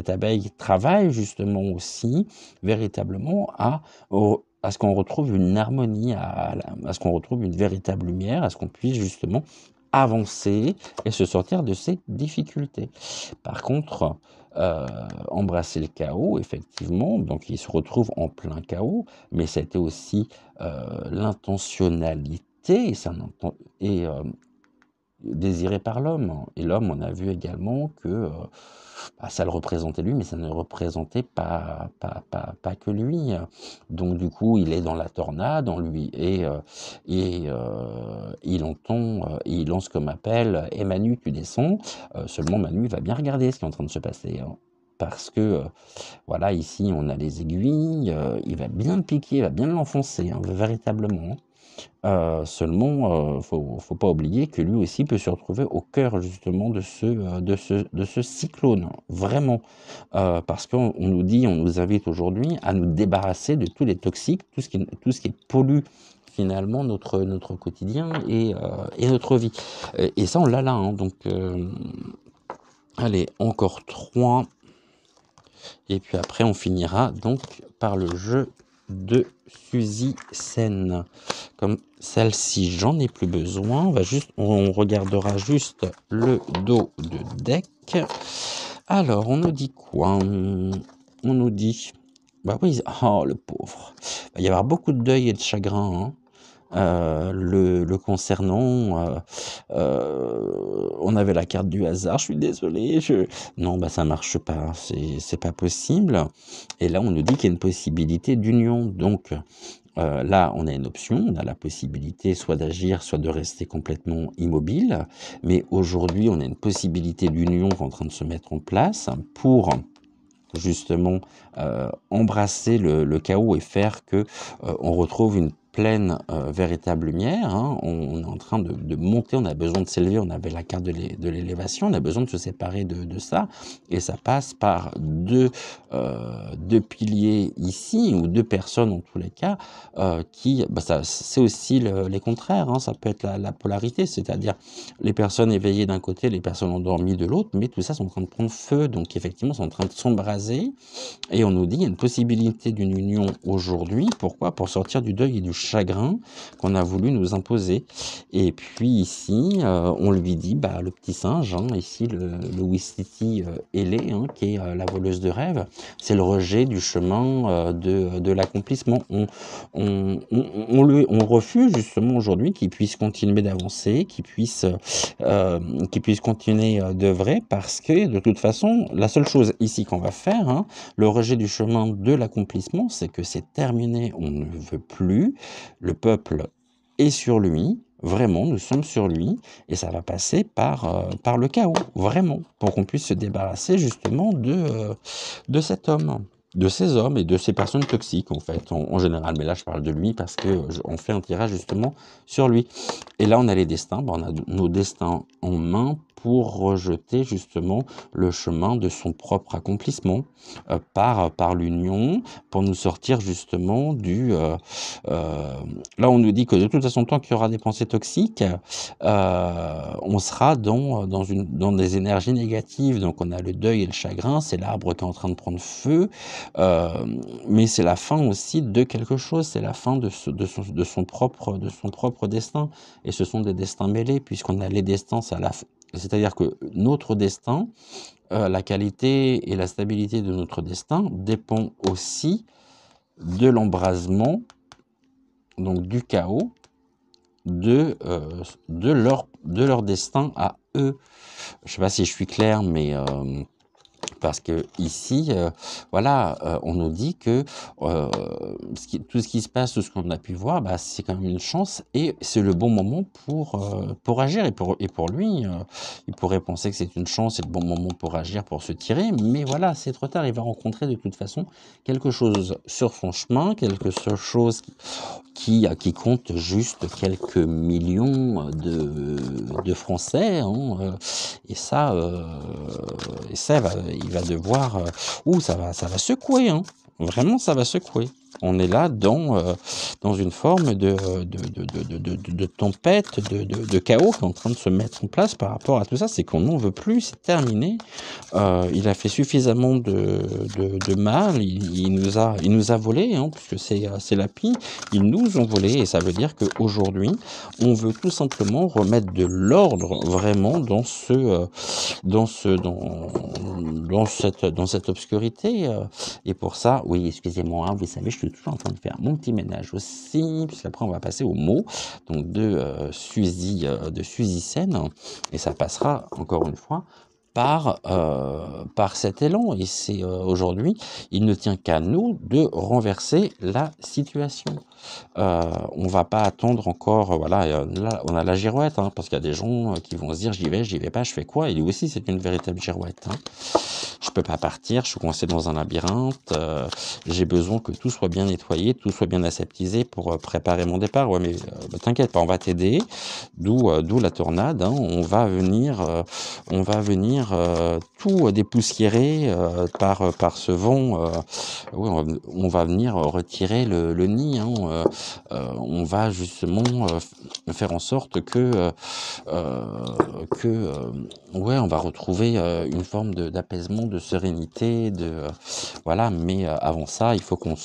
[SPEAKER 1] abeille travaille justement aussi véritablement à ce qu'on retrouve une harmonie, à ce qu'on retrouve une véritable lumière, à ce qu'on puisse justement avancer et se sortir de ces difficultés. Par contre, embrasser le chaos, effectivement, donc il se retrouve en plein chaos, mais c'était aussi l'intentionnalité désiré par l'homme. Et l'homme, on a vu également que ça le représentait lui, mais ça ne représentait pas que lui. Donc du coup, il est dans la tornade en lui et il entend, il lance comme appel: «Et Manu, tu descends». Seulement Manu va bien regarder ce qui est en train de se passer, hein, parce que voilà, ici on a les aiguilles, il va bien le piquer, il va bien l'enfoncer, hein, véritablement, hein. Seulement, faut pas oublier que lui aussi peut se retrouver au cœur justement de ce cyclone, vraiment. Parce qu'on on nous invite aujourd'hui à nous débarrasser de tous les toxiques, tout ce qui pollue finalement notre quotidien et notre vie. Et ça, on l'a là, hein, donc allez, encore 3. Et puis après, on finira donc par le jeu de Suzy Sen. Comme celle-ci, j'en ai plus besoin. On regardera juste le dos de deck. Alors, on nous dit quoi? On nous dit, bah oui, oh le pauvre, il va y avoir beaucoup de deuil et de chagrin, hein. Le concernant, on avait la carte du hasard, je suis désolé, non, bah, ça marche pas, c'est pas possible et là, on nous dit qu'il y a une possibilité d'union donc là, on a une option, on a la possibilité soit d'agir, soit de rester complètement immobile, mais aujourd'hui, on a une possibilité d'union qui est en train de se mettre en place pour justement embrasser le chaos et faire que on retrouve une pleine véritable lumière, hein. On est en train de monter, on a besoin de s'élever, on avait la carte de l'élévation, on a besoin de se séparer de ça, et ça passe par deux piliers ici, ou deux personnes en tous les cas, qui, bah, c'est aussi les contraires, hein. Ça peut être la polarité, c'est-à-dire les personnes éveillées d'un côté, les personnes endormies de l'autre, mais tout ça, c'est en train de prendre feu, donc effectivement, c'est en train de s'embraser, et on nous dit, il y a une possibilité d'une union aujourd'hui, pourquoi? Pour sortir du deuil et du chagrin qu'on a voulu nous imposer. Et puis ici, on lui dit, bah, le petit singe, hein, ici, le Wistiti ailé, hein, qui est la voleuse de rêve, c'est le rejet du chemin de l'accomplissement. On refuse justement aujourd'hui qu'il puisse continuer d'avancer, qu'il puisse continuer d'œuvrer, parce que de toute façon, la seule chose ici qu'on va faire, hein, le rejet du chemin de l'accomplissement, c'est que c'est terminé, on ne veut plus, le peuple est sur lui, vraiment, nous sommes sur lui, et ça va passer par le chaos, vraiment, pour qu'on puisse se débarrasser justement de cet homme, de ces hommes et de ces personnes toxiques en fait, en général. Mais là, je parle de lui parce que on fait un tirage justement sur lui. Et là, on a les destins, on a nos destins en main pour rejeter justement le chemin de son propre accomplissement par l'union, pour nous sortir justement là, on nous dit que de toute façon, tant qu'il y aura des pensées toxiques, on sera dans des énergies négatives. Donc, on a le deuil et le chagrin, c'est l'arbre qui est en train de prendre feu, mais c'est la fin aussi de quelque chose, c'est la fin de son propre destin. Et ce sont des destins mêlés, puisqu'on a les destins, c'est-à-dire que notre destin, la qualité et la stabilité de notre destin dépend aussi de l'embrasement, donc du chaos, de leur destin à eux. Je ne sais pas si je suis clair, mais parce que ici, voilà, on nous dit que tout ce qui se passe, tout ce qu'on a pu voir, bah, c'est quand même une chance et c'est le bon moment pour agir. Et pour lui, il pourrait penser que c'est une chance et le bon moment pour agir, pour se tirer, mais voilà, c'est trop tard. Il va rencontrer de toute façon quelque chose sur son chemin, quelque chose qui compte juste quelques millions de Français, hein, et ça, il va devoir, ça va secouer, hein. Vraiment, ça va secouer. On est là dans une forme de tempête, de chaos qui est en train de se mettre en place par rapport à tout ça. C'est qu'on n'en veut plus, c'est terminé. Il a fait suffisamment de mal. Il nous a volé, hein, puisque c'est la pie. Ils nous ont volé, et ça veut dire qu'aujourd'hui, on veut tout simplement remettre de l'ordre vraiment dans cette obscurité. Et pour ça, oui, excusez-moi, vous savez, je suis toujours en train de faire mon petit ménage aussi, puisqu'après on va passer aux mots, donc Suzy Sen, et ça passera encore une fois par cet élan. Et c'est aujourd'hui, il ne tient qu'à nous de renverser la situation. On va pas attendre encore, voilà, là on a la girouette, hein, parce qu'il y a des gens qui vont se dire j'y vais pas, je fais quoi? Et lui aussi c'est une véritable girouette, hein. Je peux pas partir, je suis coincé dans un labyrinthe, j'ai besoin que tout soit bien nettoyé, tout soit bien aseptisé pour préparer mon départ. Ouais, mais t'inquiète pas, on va t'aider. D'où la tornade, hein. On va venir tout dépoussiérer par ce vent. Oui, on va venir retirer le nid, hein. On va justement faire en sorte que ouais, on va retrouver une forme d'apaisement, de sérénité, voilà. Mais avant ça, il faut qu'on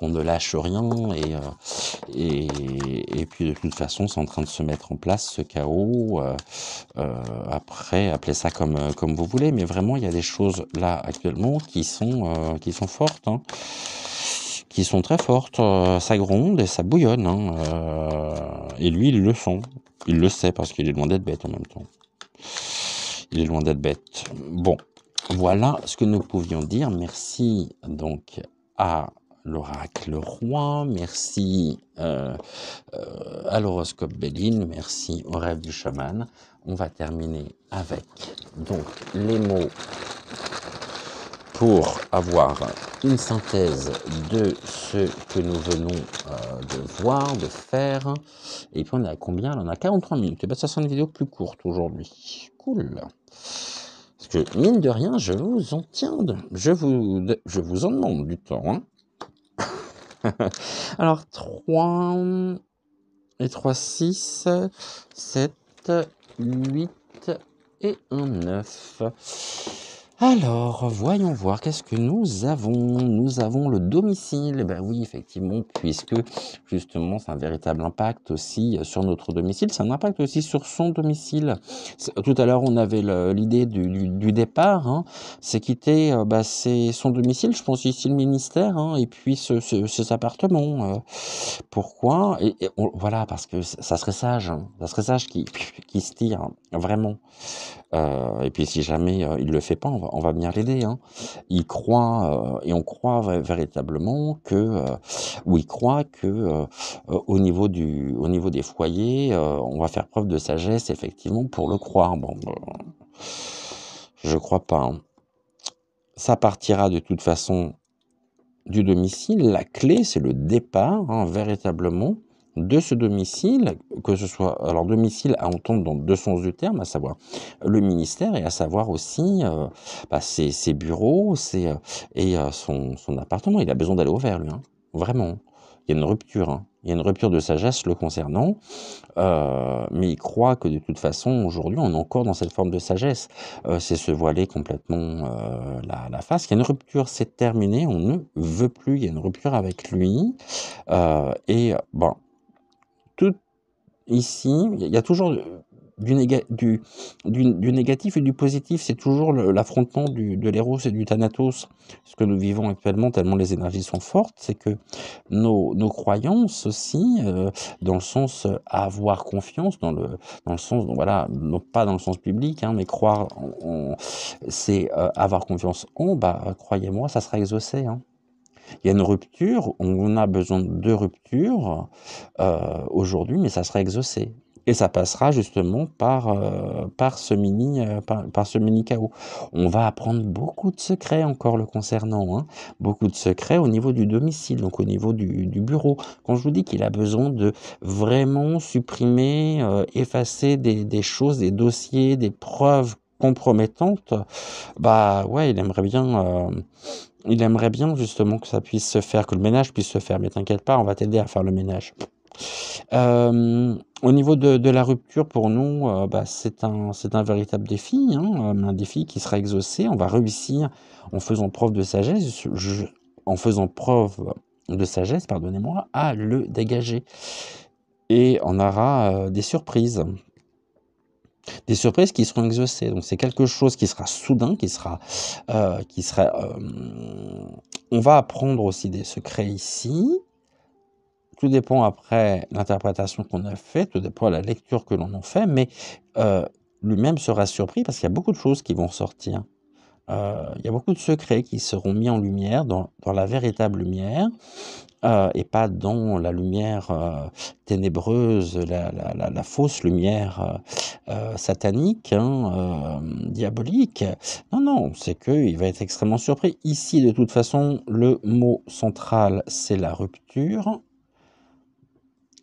[SPEAKER 1] ne lâche rien, et puis de toute façon, c'est en train de se mettre en place ce chaos. après, appelez ça comme vous voulez, mais vraiment, il y a des choses là actuellement qui sont fortes, hein, qui sont très fortes. Ça gronde et ça bouillonne, hein, et lui, il le sent. Il le sait parce qu'il est loin d'être bête en même temps. Il est loin d'être bête. Bon, voilà ce que nous pouvions dire. Merci donc à l'oracle roi, merci à l'horoscope Béline, merci au rêve du chaman. On va terminer avec donc les mots pour avoir une synthèse de ce que nous venons de voir, de faire. Et puis on est à combien? On a 43 minutes. Et bien ça sera une vidéo plus courte aujourd'hui. Cool. Parce que mine de rien, je vous en tiens, je vous en demande du temps. Hein. Alors 3 et 3, 6, 7, 8 et un 9. Alors, voyons voir, qu'est-ce que nous avons? Nous avons le domicile. Ben oui, effectivement, puisque justement, c'est un véritable impact aussi sur notre domicile. C'est un impact aussi sur son domicile. Tout à l'heure, on avait l'idée du départ. Hein. C'est quitter c'est son domicile, je pense ici le ministère, hein, et puis ces appartements. Pourquoi? Voilà, parce que ça serait sage. Hein. Ça serait sage qui se tire, hein, vraiment. Et puis si jamais il le fait pas, on va venir l'aider. Hein. Il croit et on croit véritablement que, ou il croit que au niveau des foyers, on va faire preuve de sagesse effectivement pour le croire. Bon, je crois pas. Hein. Ça partira de toute façon du domicile. La clé, c'est le départ, hein, véritablement, de ce domicile, que ce soit, alors domicile à entendre dans deux sens du terme, à savoir le ministère et à savoir aussi ses bureaux et son appartement. Il a besoin d'aller au vert, lui, hein, vraiment. Il y a une rupture, hein. Il y a une rupture de sagesse le concernant, mais il croit que de toute façon, aujourd'hui, on est encore dans cette forme de sagesse. C'est se voiler complètement la face. Il y a une rupture, c'est terminé, on ne veut plus, il y a une rupture avec lui. Et bon, tout ici, il y a toujours du négatif et du positif. C'est toujours l'affrontement de l'éros et du thanatos. Ce que nous vivons actuellement, tellement les énergies sont fortes, c'est que nos croyances aussi, dans le sens avoir confiance, dans le sens, donc voilà, non pas dans le sens public, hein, mais croire, c'est avoir confiance en, croyez-moi, ça sera exaucé. Hein. Il y a une rupture, on a besoin de rupture aujourd'hui, mais ça sera exaucé. Et ça passera justement par ce mini chaos. On va apprendre beaucoup de secrets encore le concernant, hein. Beaucoup de secrets au niveau du domicile, donc au niveau du bureau. Quand je vous dis qu'il a besoin de vraiment supprimer, effacer des choses, des dossiers, des preuves compromettantes, ouais, il aimerait bien justement que ça puisse se faire, que le ménage puisse se faire, mais t'inquiète pas, on va t'aider à faire le ménage. Au niveau de la rupture, pour nous, c'est un véritable défi, hein, un défi qui sera exaucé. On va réussir en faisant preuve de sagesse, pardonnez-moi, à le dégager. Et on aura des surprises. Des surprises qui seront exaucées. Donc c'est quelque chose qui sera soudain, on va apprendre aussi des secrets ici. Tout dépend après l'interprétation qu'on a faite, tout dépend de la lecture que l'on en fait, mais lui-même sera surpris parce qu'il y a beaucoup de choses qui vont sortir. Il y a beaucoup de secrets qui seront mis en lumière, dans la véritable lumière, et pas dans la lumière ténébreuse, la fausse lumière satanique, hein, diabolique. Non, non, c'est qu'il va être extrêmement surpris. Ici, de toute façon, le mot central, c'est la rupture.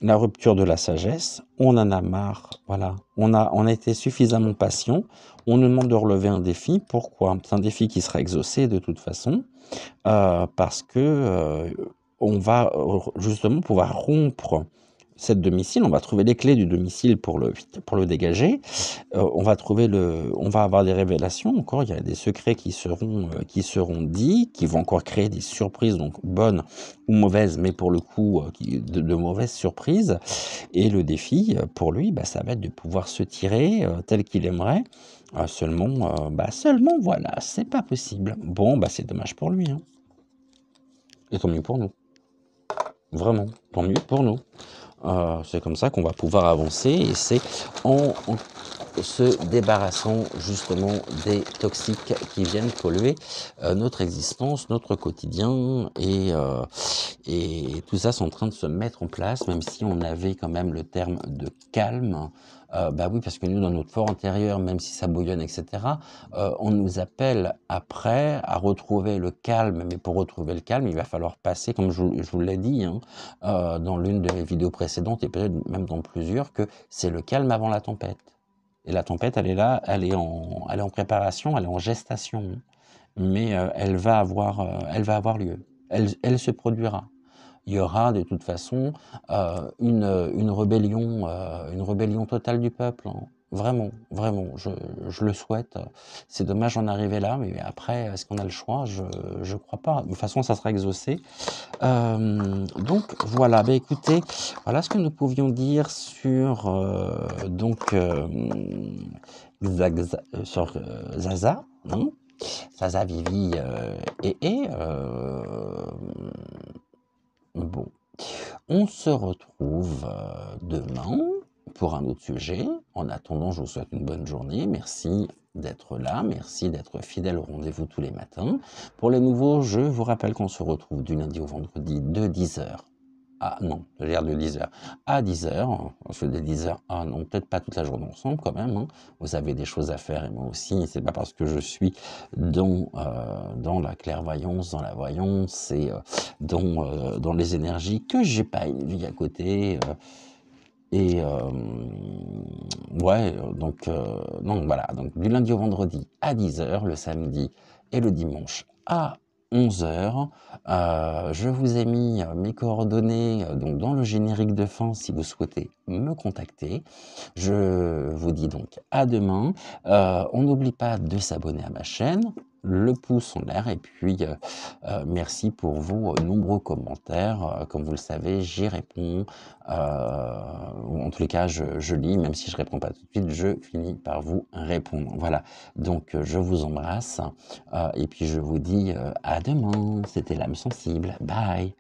[SPEAKER 1] La rupture de la sagesse, on en a marre, voilà. On a été suffisamment patient, on nous demande de relever un défi. Pourquoi? C'est un défi qui sera exaucé de toute façon, parce que on va justement pouvoir rompre cette domicile, on va trouver les clés du domicile pour le dégager. On va avoir des révélations encore, il y a des secrets qui seront dits, qui vont encore créer des surprises, donc bonnes ou mauvaises, mais pour le coup, de mauvaises surprises. Et le défi, pour lui, bah, ça va être de pouvoir se tirer tel qu'il aimerait. Seulement, voilà, c'est pas possible. Bon, bah, c'est dommage pour lui, hein. Et tant mieux pour nous. Vraiment, tant mieux pour nous. C'est comme ça qu'on va pouvoir avancer et c'est en se débarrassant justement des toxiques qui viennent polluer notre existence, notre quotidien et tout ça c'est en train de se mettre en place, même si on avait quand même le terme de calme. Bah oui, parce que nous, dans notre fort intérieur, même si ça bouillonne, etc., on nous appelle après à retrouver le calme. Mais pour retrouver le calme, il va falloir passer, comme je vous l'ai dit, hein, dans l'une de mes vidéos précédentes, et peut-être même dans plusieurs, que c'est le calme avant la tempête. Et la tempête, elle est là, elle est en préparation, elle est en gestation. Mais elle va avoir lieu. Elle se produira. Il y aura de toute façon une rébellion totale du peuple, hein. Vraiment, vraiment, je le souhaite. C'est dommage d'en arriver là, mais après, est-ce qu'on a le choix? Je crois pas. De toute façon, ça sera exaucé. Donc voilà, bah écoutez, voilà ce que nous pouvions dire sur sur Zaza, hein, Zaza, Vivi bon. On se retrouve demain pour un autre sujet. En attendant, je vous souhaite une bonne journée. Merci d'être là. Merci d'être fidèle au rendez-vous tous les matins. Pour les nouveaux, je vous rappelle qu'on se retrouve du lundi au vendredi de 10h. Ah non, je veux dire de 10h à 10h. Parce que de 10h, ah non, peut-être pas toute la journée ensemble quand même, hein. Vous avez des choses à faire et moi aussi. C'est pas parce que je suis dans la clairvoyance, dans la voyance et dans les énergies que j'ai pas une vie à côté. Ouais, donc voilà, donc du lundi au vendredi à 10h, le samedi et le dimanche à 11h. Je vous ai mis mes coordonnées donc dans le générique de fin si vous souhaitez me contacter. Je vous dis donc à demain. On n'oublie pas de s'abonner à ma chaîne, le pouce en l'air et puis merci pour vos nombreux commentaires. Comme vous le savez, j'y réponds. En tous les cas, je lis, même si je réponds pas tout de suite, je finis par vous répondre. Voilà, donc je vous embrasse et puis je vous dis à demain. C'était l'âme sensible. Bye.